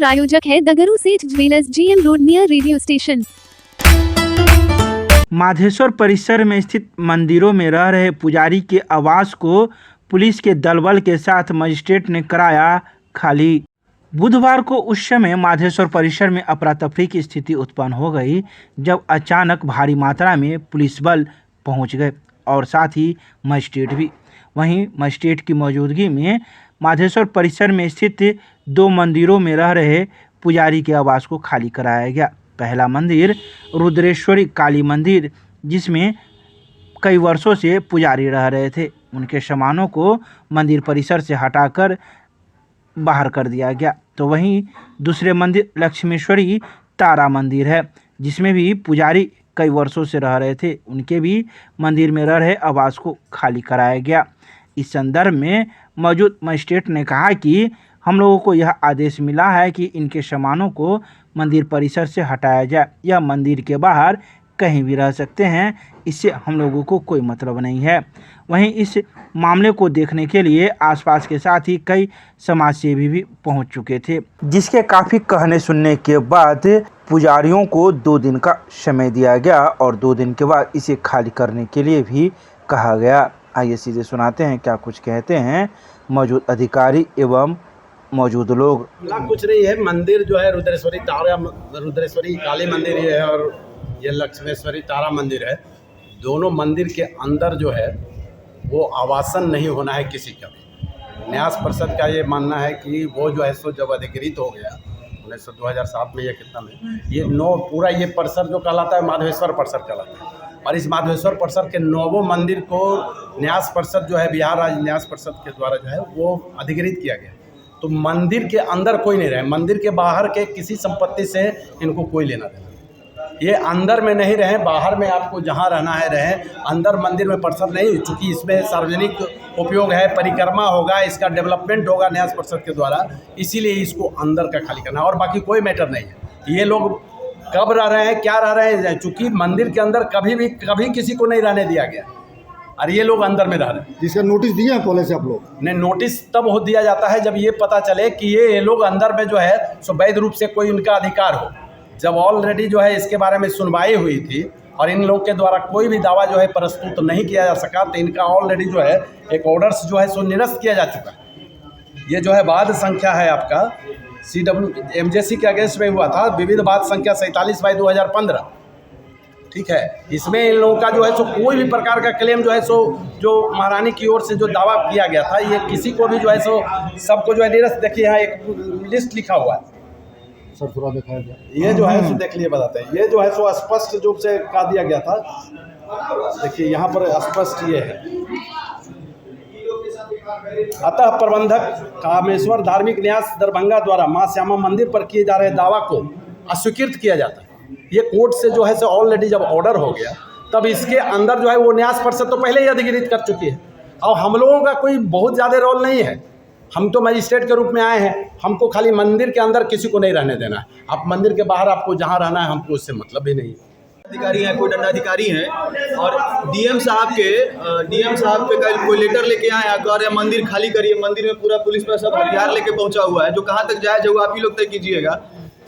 प्रायोजक है दगरू सेठ jewellers, GM road, near radio station. Madheshwar परिसर में स्थित मंदिरों में रह रहे पुजारी के आवास को पुलिस के दलबल के साथ मजिस्ट्रेट ने कराया खाली। बुधवार को उस समय माधेश्वर परिसर में अफरा तफरी की स्थिति उत्पन्न हो गई जब अचानक भारी मात्रा में पुलिस बल पहुंच गए और साथ ही मजिस्ट्रेट भी। वहीं मजिस्ट्रेट की मौजूदगी में माधेश्वर परिसर में स्थित 2 मंदिरों में रह रहे पुजारी के आवास को खाली कराया गया। पहला मंदिर रुद्रेश्वरी काली मंदिर, जिसमें कई वर्षों से पुजारी रह रहे थे, उनके सामानों को मंदिर परिसर से हटाकर बाहर कर दिया गया। तो वहीं दूसरे मंदिर लक्ष्मीश्वरी तारा मंदिर है, जिसमें भी पुजारी कई वर्षों से रह रहे थे, उनके भी मंदिर में रह रहे आवास को खाली कराया गया। इस संदर्भ में मौजूद मजिस्ट्रेट ने कहा कि हम लोगों को यह आदेश मिला है कि इनके सामानों को मंदिर परिसर से हटाया जाए। यह मंदिर के बाहर कहीं भी रह सकते हैं, इससे हम लोगों को कोई मतलब नहीं है। वहीं इस मामले को देखने के लिए आसपास के साथ ही कई समाजसेवी भी पहुंच चुके थे, जिसके काफ़ी कहने सुनने के बाद पुजारियों को 2 दिन का समय दिया गया और 2 दिन के बाद इसे खाली करने के लिए भी कहा गया। आइए सीधे सुनाते हैं क्या कुछ कहते हैं मौजूद अधिकारी एवं मौजूद लोग। कुछ नहीं है, मंदिर जो है रुद्रेश्वरी काली मंदिर ये है और ये लक्ष्मेश्वरी तारा मंदिर है। दोनों मंदिर के अंदर जो है वो आवासन नहीं होना है किसी का भी। न्यास परिषद का ये मानना है कि वो जो है सो जब अधिकृत हो गया 2007 में, ये कितना में ये पूरा ये परिसर जो कहलाता है माधवेश्वर परिसर कहलाता है। और इस माधवेश्वर परिसर के 9 मंदिर को न्यास परिषद जो है बिहार राज्य न्यास परिषद के द्वारा जो है वो अधिकृत किया गया। तो मंदिर के अंदर कोई नहीं रहे, मंदिर के बाहर के किसी संपत्ति से इनको कोई लेना देना। ये अंदर में नहीं रहे, बाहर में आपको जहाँ रहना है रहे, अंदर मंदिर में परिसर नहीं, चूँकि इसमें सार्वजनिक उपयोग है, परिक्रमा होगा, इसका डेवलपमेंट होगा न्यास परिषद के द्वारा, इसीलिए इसको अंदर का खाली करना और बाकी कोई मैटर नहीं है। ये लोग कब रह रहे हैं, क्या रह रहे हैं, चूँकि मंदिर के अंदर कभी किसी को नहीं रहने दिया गया और ये लोग अंदर में रह रहे हैं। जिसका नोटिस दिया है पहले से आप लोग ने? नोटिस तब हो दिया जाता है जब ये पता चले कि ये लोग अंदर में जो है सो वैध रूप से कोई उनका अधिकार हो। जब ऑलरेडी जो है इसके बारे में सुनवाई हुई थी और इन लोग के द्वारा कोई भी दावा जो है प्रस्तुत नहीं किया जा सका, तो इनका ऑलरेडी जो है एक ऑर्डर्स जो है सो निरस्त किया जा चुका है। ये जो है वाद संख्या है आपका CWMJC के अगेंस्ट में हुआ था, विविध वाद संख्या 47/2015, ठीक है। इसमें इन लोगों का जो है सो कोई भी प्रकार का क्लेम जो है सो जो महारानी की ओर से जो दावा किया गया था, ये किसी को भी जो है सो सबको जो है निरस्त। देखिए यहाँ एक लिस्ट लिखा हुआ है सर, थोड़ा दिखाया जाए। ये जो है सो देख लिए बताते हैं। ये जो है सो स्पष्ट रूप से कहा दिया गया था, देखिए यहाँ पर स्पष्ट ये है। अतः प्रबंधक कामेश्वर धार्मिक न्यास दरभंगा द्वारा मां श्यामा मंदिर पर किए जा रहे दावा को अस्वीकृत किया जाता है। ये कोर्ट से जो है सो ऑलरेडी जब ऑर्डर हो गया तब इसके अंदर जो है वो न्यास परिषद तो पहले ही अधिकृत कर चुकी है और हम लोगों का कोई बहुत ज़्यादा रोल नहीं है। हम तो मजिस्ट्रेट के रूप में आए हैं, हमको खाली मंदिर के अंदर किसी को नहीं रहने देना है। आप मंदिर के बाहर आपको जहाँ रहना है, हमको उससे मतलब भी नहीं है। अधिकारी हैं, कोई दंडाधिकारी हैं और डीएम साहब पे कल कोई लेटर लेके आए हैं, कह रहे हैं मंदिर खाली करिए। मंदिर में पूरा पुलिस पर सब हथियार लेके पहुंचा हुआ है, जो कहाँ तक जायज है वो आप ही लोग तय कीजिएगा।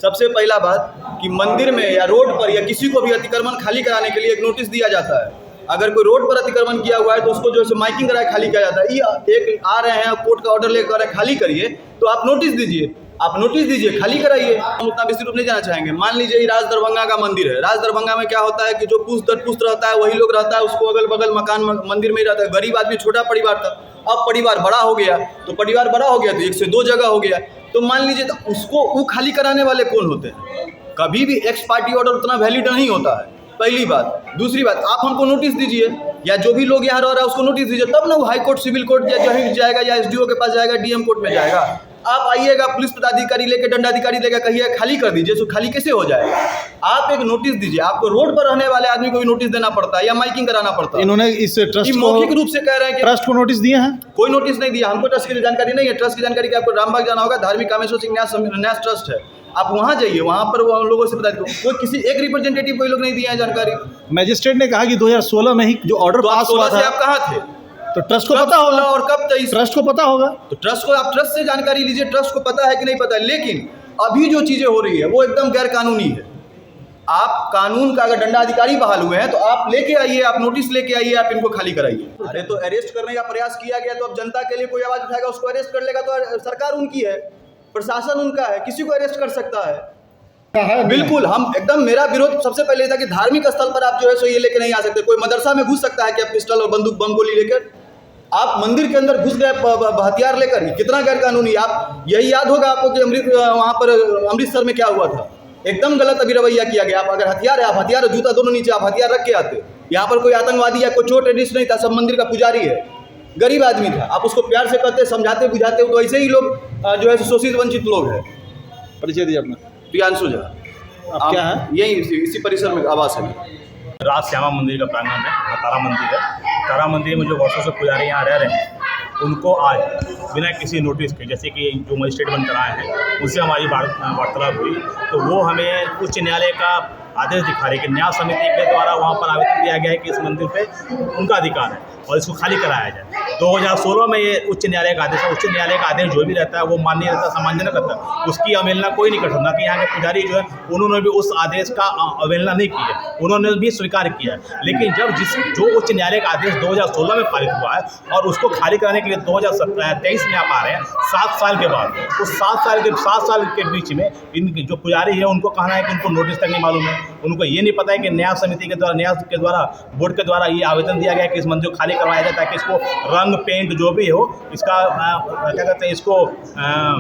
सबसे पहला बात कि मंदिर में या रोड पर या किसी को भी अतिक्रमण खाली कराने के लिए एक नोटिस दिया जाता है। अगर कोई रोड पर अतिक्रमण किया हुआ है तो उसको जो है माइकिंग कराए खाली किया जाता है। ये एक आ रहे हैं कोर्ट का ऑर्डर लेकर खाली करिए, तो आप नोटिस दीजिए, खाली कराइए। हम उतना विस्तृत रूप नहीं जाना चाहेंगे। मान लीजिए राज दरभंगा का मंदिर है। राज दरभंगा में क्या होता है कि जो पुष्ट दर पुष्ट रहता है वही लोग रहता है, उसको अगल बगल मकान मंदिर में ही रहता है। गरीब आदमी, छोटा परिवार था, अब परिवार बड़ा हो गया तो 1 से 2 जगह हो गया। तो मान लीजिए तो उसको वो खाली कराने वाले कौन होते हैं? कभी भी एक्स पार्टी ऑर्डर उतना वैलिड नहीं होता है, पहली बात। दूसरी बात, आप हमको नोटिस दीजिए या जो भी लोग यहाँ रह रहा है उसको नोटिस दीजिए, तब ना वो हाई कोर्ट, सिविल कोर्ट या जहीं जाएगा या SDO के पास जाएगा, DM कोर्ट में जाएगा। आप आइएगा पुलिस पदाधिकारी लेके, दंडाधिकारी लेकर कहिए खाली कर दीजिए, तो खाली कैसे हो जाएगा? आप एक नोटिस दीजिए। आपको रोड पर रहने वाले आदमी को भी नोटिस देना पड़ता है या माइकिंग कराना पड़ता है। इन्होंने इस ट्रस्ट को मौखिक रूप से कह रहे हैं कि ट्रस्ट को नोटिस दिए हैं? कोई नोटिस नहीं दिया, हमको ट्रस्ट की जानकारी नहीं है। ट्रस्ट की जानकारी आपको रामबाग जाना होगा, धार्मिक कामेश्वर सिंह न्यास ट्रस्ट है, आप वहाँ जाइए, वहाँ पर वो हम लोगों से बता दो। कोई किसी एक रिप्रेजेंटेटिव कोई लोग नहीं दिया है जानकारी। मैजिस्ट्रेट ने कहा कि 2016 में ही जो ऑर्डर पास हुआ था। आप कहाँ थे? तो ट्रस्ट को पता होगा और कब 23 ट्रस्ट को पता होगा, तो ट्रस्ट को आप ट्रस्ट से जानकारी लीजिए, ट्रस्ट को पता है कि नहीं पता है। लेकिन अभी जो चीज़ें हो रही है वो एकदम गैर कानूनी है। आप कानून का अगर दंडाधिकारी बहाल हुए हैं तो आप लेके आइए, आप नोटिस लेके आइए, आप इनको खाली कराइए। अरे तो अरेस्ट करने का प्रयास किया गया तो अब जनता के लिए कोई आवाज़ उठाएगा, उसको अरेस्ट कर लेगा तो सरकार उनकी है, प्रशासन उनका है, किसी को अरेस्ट कर सकता है। बिल्कुल, हम एकदम, मेरा विरोध सबसे पहले था कि धार्मिक स्थल पर आप जो है सो ये लेके नहीं आ सकते। कोई मदरसा में घुस सकता है कि आप पिस्टल और बंदूक बम गोली लेकर? आप मंदिर के अंदर घुस गए हथियार लेकर, कितना गैर कानूनी। आप यही याद होगा आपको कि वहाँ पर अमृतसर में क्या हुआ था, एकदम गलत अभी रवैया किया गया। आप अगर हथियार है, आप हथियार जूता दोनों नीचे, आप हथियार रख के आते। यहाँ पर कोई आतंकवादी या कोई चोर टेररिस्ट नहीं था, सब मंदिर का पुजारी है, गरीब आदमी था। आप उसको प्यार से कहते, समझाते बुझाते, तो ऐसे ही लोग जो है शोषित वंचित लोग हैं। परिचय दिए अपना। प्रियांशु झा। आप क्या है? यही इसी परिसर में आवास है। राज श्यामा मंदिर का प्रांगण है, तारा मंदिर है। तारा मंदिर में जो वर्षों से पुजारी यहाँ रह रहे हैं, उनको आज बिना किसी नोटिस के, जैसे कि जो मजिस्ट्रेट बनकर आए हैं उनसे हमारी वार्तालाप हुई, तो वो हमें उच्च न्यायालय का आदेश दिखा रहे हैं कि न्याय समिति के द्वारा वहाँ पर आवेदन दिया गया है कि इस मंदिर पे उनका अधिकार है और इसको खाली कराया जाए। 2016 में ये उच्च न्यायालय का आदेश है। उच्च न्यायालय का आदेश जो भी रहता है वो मान्य रहता है, सम्मानजनक रहता है, उसकी अवहेलना कोई नहीं कर सकता। कि यहाँ के पुजारी जो है उन्होंने भी उस आदेश का अवहेलना नहीं की है, उन्होंने भी स्वीकार किया है। लेकिन जब जो उच्च न्यायालय का आदेश 2016 में पारित हुआ है और उसको खाली कराने के लिए 2023 में आप आ रहे हैं, 7 साल के बाद, उस 7 साल के बीच में इन जो पुजारी है उनको कहना है कि उनको नोटिस तक नहीं मालूम है, उनको ये नहीं पता है कि न्याय समिति के द्वारा बोर्ड के द्वारा ये आवेदन दिया गया है कि इस मंदिर को खाली करवाया जाए, ताकि इसको रंग पेंट जो भी हो इसका क्या कहते हैं, इसको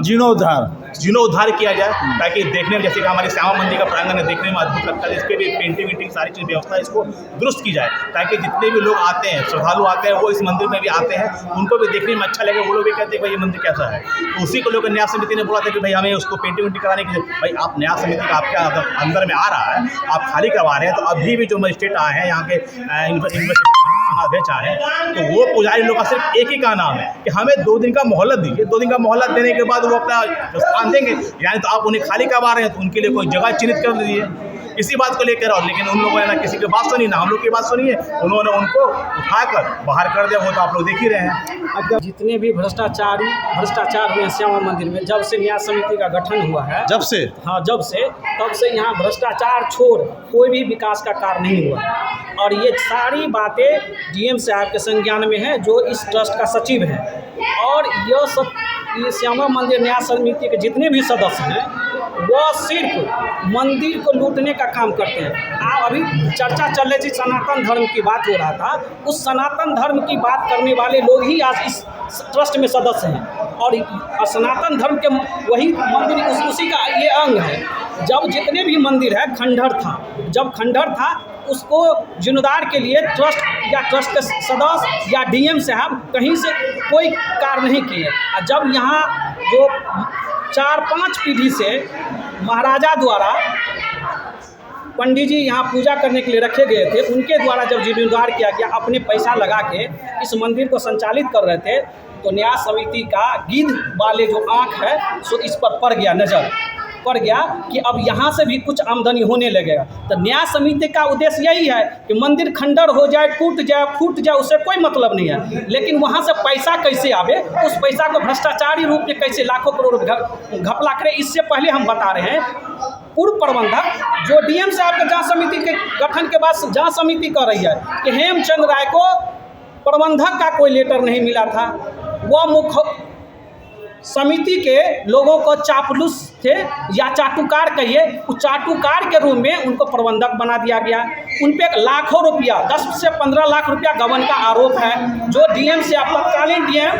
जीर्णोद्धार किया जाए, ताकि देखने में, जैसे कि हमारे श्यामा मंदिर का प्रांगण है, देखने में अद्भुत लगता है, इसके भी पेंटिंग सारी चीज़ व्यवस्था इसको दुरुस्त की जाए, ताकि जितने भी लोग आते हैं, श्रद्धालु आते हैं, वो इस मंदिर में भी आते हैं, उनको भी देखने में अच्छा लगे, वो लोग भी कहते हैं भाई ये मंदिर कैसा है। तो उसी को लेकर न्याय समिति ने बोला था कि भाई हमें उसको पेंटिंग कराने के लिए, भाई आप न्याय समिति का आपके अंदर में आ रहा है, आप खाली करवा रहे हैं, तो अभी भी जो मजिस्ट्रेट आए हैं यहाँ के अध्यक्ष आए हैं, तो वो पुजारी लोग का सिर्फ एक ही का नाम है कि हमें 2 दिन का मोहलत दीजिए। 2 दिन का मोहलत देने के बाद वो अपना स्थान देंगे, यानी तो आप उन्हें खाली करवा रहे हैं, तो उनके लिए कोई जगह चिन्हित कर दीजिए। इसी बात को लेकर, और लेकिन उन लोगों ने ना किसी की बात सुनी, ना हम लोग की बात सुनी है, उन्होंने उनको उठाकर बाहर कर दिया। वो तो आप लोग देख ही रहे हैं। जितने भी भ्रष्टाचार हुए हैं श्यामा मंदिर में, जब से न्याय समिति का गठन हुआ है, जब से तब से यहाँ भ्रष्टाचार छोड़ कोई भी विकास का कार्य नहीं हुआ है। और ये सारी बातें डीएम साहब के संज्ञान में है, जो इस ट्रस्ट का सचिव है। और ये श्यामा मंदिर न्याय समिति के जितने भी सदस्य हैं, वो सिर्फ मंदिर को लूटने का काम करते हैं। आप अभी चर्चा चल रही थी, सनातन धर्म की बात हो रहा था, उस सनातन धर्म की बात करने वाले लोग ही आज इस ट्रस्ट में सदस्य हैं। और सनातन धर्म के वही मंदिर उसी का ये अंग है। जब जितने भी मंदिर है, खंडहर था, उसको जीर्णोद्धार के लिए ट्रस्ट के सदस्य या डीएम साहब कहीं से कोई कार्य नहीं किए। और जब यहाँ जो 4-5 पीढ़ी से महाराजा द्वारा पंडित जी यहाँ पूजा करने के लिए रखे गए थे, उनके द्वारा जब जीर्णोद्धार किया गया, अपने पैसा लगा के इस मंदिर को संचालित कर रहे थे, तो न्याय समिति का गिद्ध वाले जो आँख है सो इस पर नज़र पड़ गया कि अब यहाँ से भी कुछ आमदनी होने लगेगा। तो न्याय समिति का उद्देश्य यही है कि मंदिर खंडर हो जाए, टूट जाए, फूट जाए, उससे कोई मतलब नहीं है, लेकिन वहाँ से पैसा कैसे आवे, उस पैसा को भ्रष्टाचारी रूप में कैसे लाखों करोड़ घपला करे। इससे पहले हम बता रहे हैं, पूर्व प्रबंधक जो डीएम साहब के जांच समिति के गठन के बाद जांच समिति कर रही है कि हेमचंद राय को प्रबंधक का कोई लेटर नहीं मिला था। वह मुख्य समिति के लोगों को चापलूस थे या चाटुकार कहिए, उस चाटुकार के रूप में उनको प्रबंधक बना दिया गया। उन पे लाखों रुपया, 10 से 15 लाख रुपया गबन का आरोप है, जो डीएम से तत्कालीन डीएम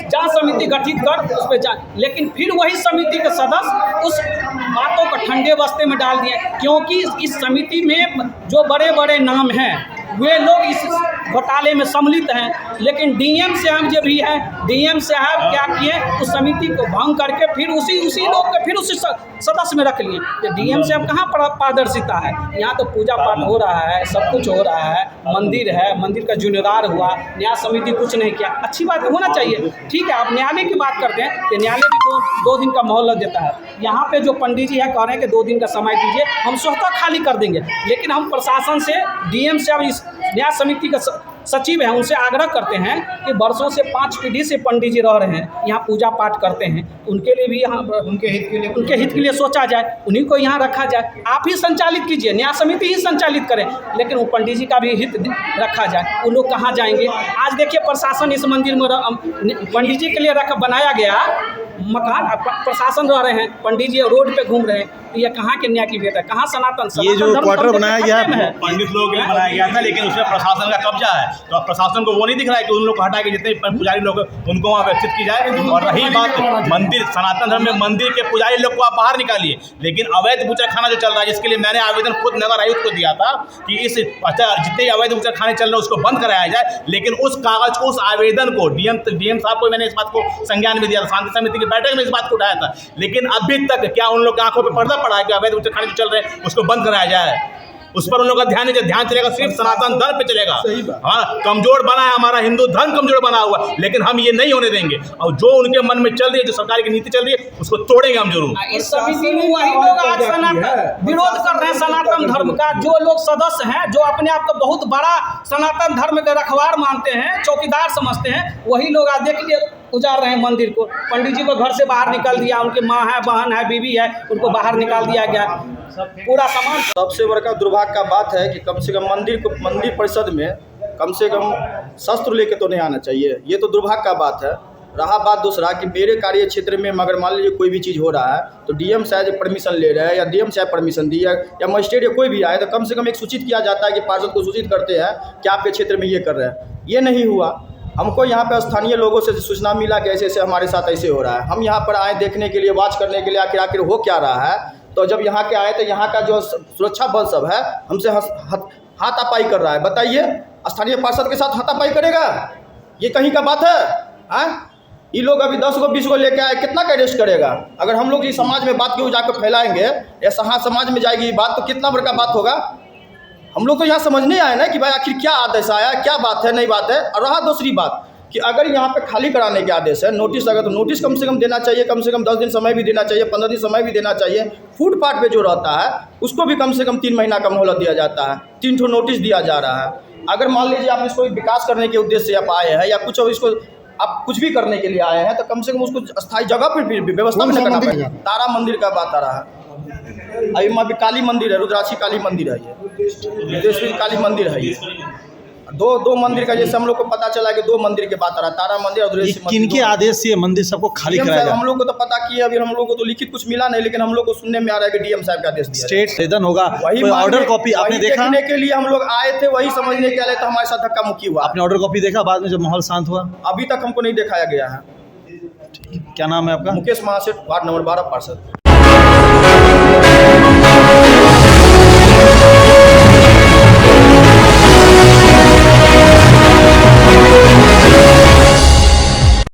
जांच समिति गठित कर उस पर जांच, लेकिन फिर वही समिति के सदस्य उस बातों को ठंडे बस्ते में डाल दिए, क्योंकि इस समिति में जो बड़े बड़े नाम हैं वे लोग इस घोटाले में सम्मिलित हैं। लेकिन डीएम साहब जो भी है, डीएम साहब क्या किए, उस समिति को भंग करके फिर उसी लोग के फिर उसी सदस्य में रख लिए। तो डीएम साहब कहाँ पारदर्शिता है? यहाँ तो पूजा पाठ हो रहा है, सब कुछ हो रहा है, मंदिर है, मंदिर का जीर्णोद्धार हुआ, न्याय समिति कुछ नहीं किया। अच्छी बात होना चाहिए, ठीक है। आप न्यायालय की बात करते हैं तो न्यायालय भी 2 दिन का मोहलत देता है। यहाँ पे जो पंडित जी है कह रहे हैं कि 2 दिन का समय दीजिए, हम स्वतः खाली कर देंगे, लेकिन हम प्रशासन से, डीएम से अब इस न्याय समिति का सचिव हैं उनसे आग्रह करते हैं कि वर्षों से 5 पीढ़ी से पंडित जी रह रहे हैं, यहाँ पूजा पाठ करते हैं, उनके लिए भी यहाँ उनके हित के लिए सोचा जाए, उन्हीं को यहाँ रखा जाए। आप ही संचालित कीजिए, न्याय समिति ही संचालित करें, लेकिन वो पंडित जी का भी हित रखा जाए। वो लोग कहाँ जाएंगे? आज देखिए प्रशासन इस मंदिर में पंडित जी के लिए बनाया गया मकान, प्रशासन रह रहे हैं, पंडित जी रोड पे घूम रहे हैं, ये कहाँ के न्याय की बेटा, कहाँ सनातन? ये जो क्वार्टर बनाया गया है पंडित लोगों के लिए बनाया गया था, लेकिन उसमें प्रशासन का कब्जा है, तो प्रशासन को वो नहीं दिख रहा है कि उन लोग को हटा के जितने पुजारी लोग उनको वहाँ व्यवस्थित की जाए। और रही बात मंदिर, सनातन धर्म में मंदिर के पुजारी लोग को आप बाहर निकालिए, लेकिन अवैध बूचड़खाना जो चल रहा है, जिसके लिए मैंने आवेदन खुद नगर आयुक्त को दिया था कि इस जितने अवैध बूचड़खाने चल रहे हैं उसको बंद कराया जाए, लेकिन उस कागज को, उस आवेदन को डीएम साहब को मैंने इस बात को संज्ञान में दिया था, शांति समिति की बैठक में इस बात को उठाया था, लेकिन अभी तक क्या उन लोग की आंखों पर पर्दा पड़ा है कि अवैध बूचड़खाने जो चल रहे हैं उसको बंद कराया जाए? उस पर उन लोगों का ध्यान नहीं, ध्यान चलेगा सिर्फ सनातन धर्म पे चलेगा। हाँ, कमजोर बना है हमारा हिंदू धर्म, कमजोर बना हुआ, लेकिन हम ये नहीं होने देंगे। और जो उनके मन में चल रही है, जो सरकार की नीति चल रही है, उसको तोड़ेंगे हम जरूर। इस समिति में वही लोग आज सनातन विरोध कर रहे हैं, सनातन धर्म का। जो लोग सदस्य हैं, जो अपने आप को बहुत बड़ा सनातन धर्म के रखवार मानते हैं, चौकीदार समझते हैं, वही लोग आज देखिए उजाड़ रहे हैं मंदिर को। पंडित जी को घर से बाहर निकाल दिया, उनकी माँ है, बहन है, बीवी है, उनको बाहर निकाल दिया गया, पूरा सामान। सबसे बड़ा दुर्भाग्य का बात है कि कम से कम मंदिर परिषद में कम से कम शस्त्र लेके तो नहीं आना चाहिए, ये तो दुर्भाग्य का बात है। रहा बात दूसरा कि मेरे कार्य क्षेत्र में अगर मान लीजिए कोई भी चीज़ हो रहा है तो डीएम साहब परमिशन ले रहे हैं या डीएम साहब परमिशन दिया या मजिस्ट्रेट या कोई भी आए तो कम से कम एक सूचित किया जाता है कि पार्षद को सूचित करते हैं कि आपके क्षेत्र में ये कर रहे हैं। ये नहीं हुआ। हमको यहाँ पे स्थानीय लोगों से सूचना मिला कि ऐसे ऐसे हमारे साथ ऐसे हो रहा है। हम यहाँ पर आए देखने के लिए, वॉच करने के लिए, आखिर हो क्या रहा है। तो जब यहाँ के आए तो यहाँ का जो सुरक्षा बल सब है हमसे हाथापाई कर रहा है। बताइए, स्थानीय पार्षद के साथ हाथापाई करेगा? ये कहीं का बात है? ये लोग अभी 10 को 20 को लेके आए, कितना का अरेस्ट करेगा? अगर हम लोग ये समाज में बात क्यों जाकर फैलाएंगे या समाज में जाएगी ये बात, तो कितना बड़का बात होगा। हम लोग तो यहाँ समझने आए ना कि भाई आखिर क्या आदेश आया, क्या बात है, नहीं बात है। और रहा दूसरी बात कि अगर यहाँ पे खाली कराने के आदेश है, नोटिस अगर, तो नोटिस कम से कम देना चाहिए, कम से कम 10 दिन समय भी देना चाहिए, 15 दिन समय भी देना चाहिए। फुटपाथ पे जो रहता है उसको भी कम से कम 3 महीना का मोहलत दिया जाता है, 3 ठो नोटिस दिया जा रहा है। अगर मान लीजिए आप इसको विकास करने के उद्देश्य से आप आए हैं या कुछ इसको आप कुछ भी करने के लिए आए हैं तो कम से कम उसको अस्थायी जगह पर भी व्यवस्था भी करना पड़ेगा। तारा मंदिर का बात आ रहा है, अभी माँ काली मंदिर है, रुद्राक्षी काली मंदिर है, ये रुद्रेश्वरी काली मंदिर है। ये दो मंदिर का जैसे हम लोग को पता चला कि 2 मंदिर के बात आ रहा है, तारा मंदिर और रुद्रेश्वरी मंदिर। किनके आदेश से ये मंदिर सबको खाली कराया जाए? हम लोग को तो पता किए, अभी हम लोग को तो लिखित कुछ मिला नहीं, लेकिन हम लोग को सुनने में आ रहा है कि डीएम साहब का आदेश दिया। स्टेट निवेदन होगा, वही ऑर्डर कॉपी आपने देखा? देखने के लिए हम लोग आए थे, वही समझने के लिए तो हमारे साथ धक्का मुक्की हुआ। आपने ऑर्डर कॉपी देखा बाद में जब माहौल शांत हुआ? अभी तक हमको नहीं दिखाया गया है। क्या नाम है आपका? मुकेश महासेठ, वार्ड नंबर 12 पार्षद।